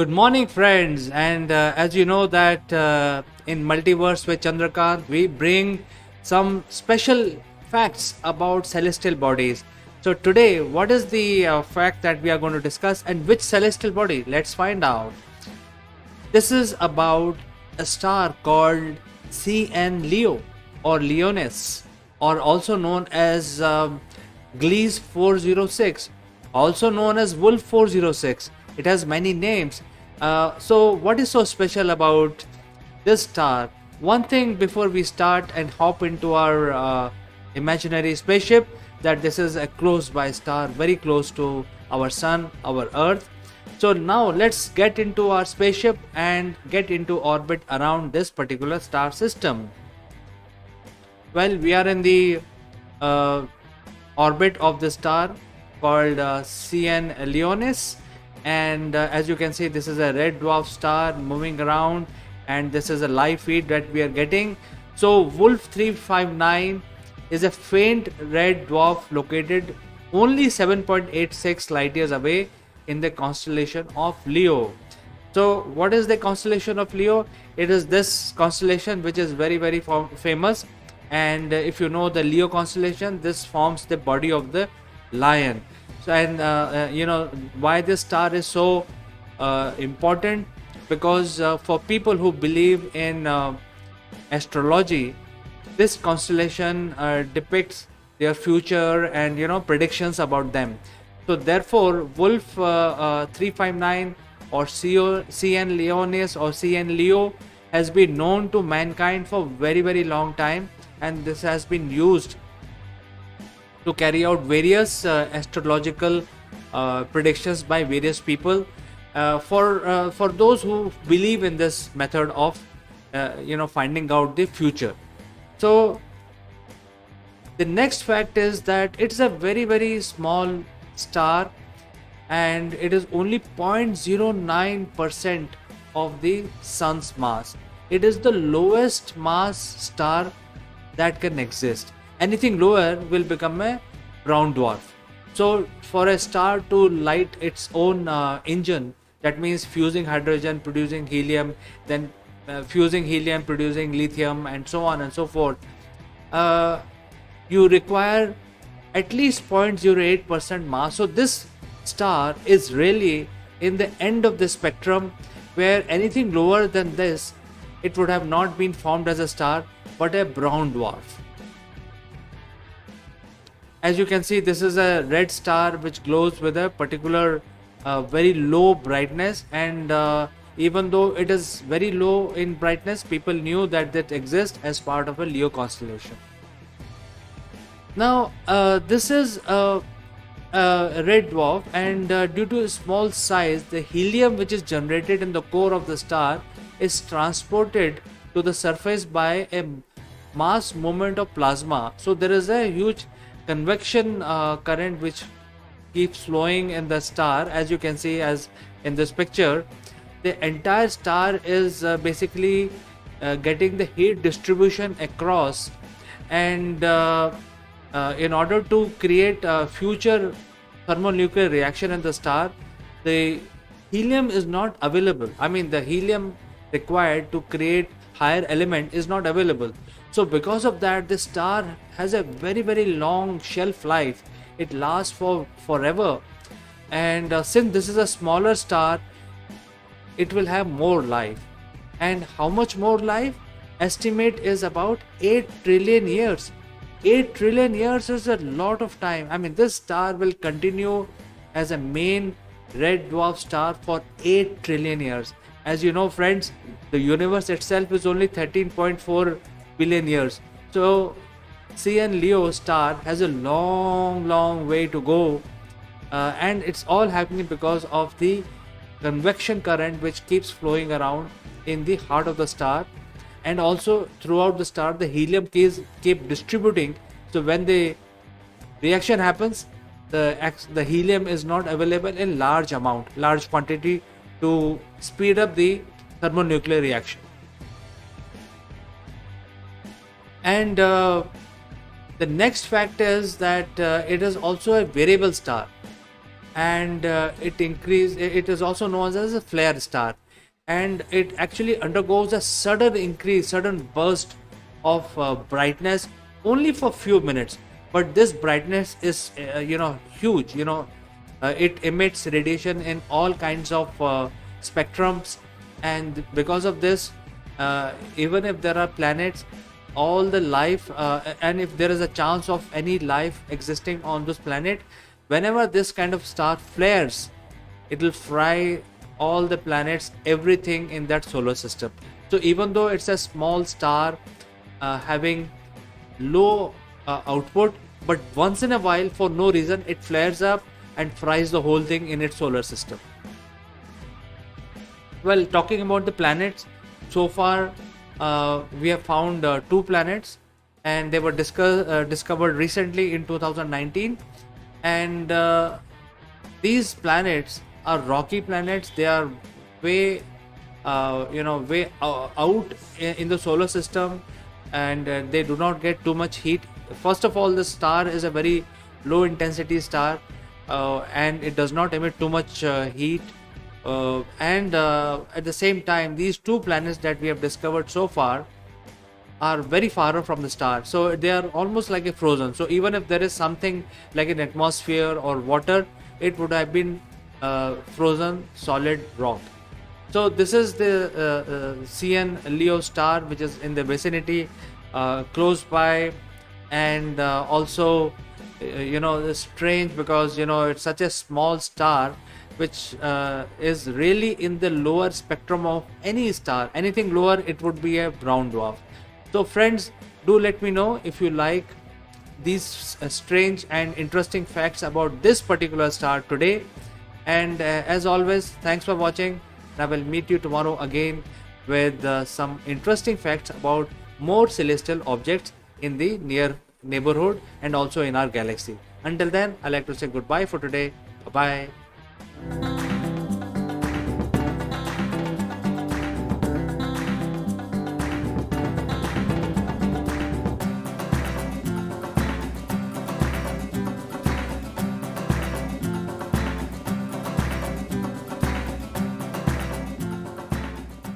Good morning, friends. And as you know that in Multiverse with Chandra, we bring some special facts about celestial bodies. So today, what is the fact that we are going to discuss, and which celestial body? Let's find out. This is about a star called CN Leo or Leonis, or also known as Gliese 406, also known as Wolf 406. It has many names. So, what is so special about this star? One thing before we start and hop into our imaginary spaceship, that this is a close by star, very close to our sun, our Earth. So now let's get into our spaceship and get into orbit around this particular star system. Well, we are in the uh, orbit of the star called CN Leonis, and as you can see, this is a red dwarf star moving around, and this is a live feed that we are getting. So Wolf 359 is a faint red dwarf located only 7.86 light years away in the constellation of Leo. So, what is the constellation of Leo? It is this constellation which is very famous. And if you know the Leo constellation, this forms the body of the lion. So, and you know why this star is so important? Because for people who believe in astrology, this constellation depicts their future and predictions about them. So therefore, Wolf 359 or CN Leonis or CN Leo has been known to mankind for very long time, and this has been used to carry out various astrological predictions by various people. For those who believe in this method of finding out the future. So the next fact is that it's a very small star, and it is only 0.09% of the sun's mass. It is the lowest mass star that can exist. Anything lower will become a brown dwarf. So for a star to light its own engine, that means fusing hydrogen, producing helium, then fusing helium, producing lithium, and so on and so forth, you require at least 0.08% mass. So this star is really in the end of the spectrum, where anything lower than this, it would have not been formed as a star but a brown dwarf. As you can see, this is a red star which glows with a particular very low brightness, and even though it is very low in brightness, people knew that it exists as part of a Leo constellation. Now, this is a red dwarf, and due to its small size, the helium which is generated in the core of the star is transported to the surface by a mass movement of plasma. So there is a huge convection current which keeps flowing in the star. As you can see, as in this picture, the entire star is basically getting the heat distribution across, and in order to create a future thermonuclear reaction in the star, the helium is not available. I mean, the helium required to create higher element is not available. So because of that, the star has a very long shelf life. It lasts for forever, and since this is a smaller star, it will have more life. And how much more life? Estimate is about 8 trillion years. 8 trillion years is a lot of time. I mean, this star will continue as a main red dwarf star for 8 trillion years. As you know, friends, the universe itself is only 13.4 billion years. So CN Leo star has a long way to go, and it's all happening because of the convection current which keeps flowing around in the heart of the star, and also throughout the star the helium keep distributing. So when the reaction happens, the helium is not available in large quantity to speed up the thermonuclear reaction. And the next fact is that it is also a variable star. and it is also known as a flare star, and it actually undergoes a sudden burst of brightness only for few minutes. But this brightness is huge. It emits radiation in all kinds of spectrums, and because of this, even if there are planets, all the life, and if there is a chance of any life existing on this planet, whenever this kind of star flares, it will fry all the planets, everything in that solar system. So even though it's a small star having low output, but once in a while, for no reason, it flares up and fries the whole thing in its solar system. Well, talking about the planets, so far we have found two planets, and they were discovered recently in 2019. And these planets are rocky planets. They are way, out in the solar system, and they do not get too much heat. First of all, the star is a very low intensity star, and it does not emit too much heat. And at the same time, these two planets that we have discovered so far are very far off from the star, so they are almost like a frozen. So even if there is something like an atmosphere or water, it would have been frozen solid rock. So this is the CN Leo star, which is in the vicinity, close by, and also it's strange because it's such a small star, which is really in the lower spectrum of any star. Anything lower, it would be a brown dwarf. So friends, do let me know if you like these strange and interesting facts about this particular star today. And as always, thanks for watching. I will meet you tomorrow again with some interesting facts about more celestial objects in the near neighborhood and also in our galaxy. Until then, I like to say goodbye for today. Bye bye.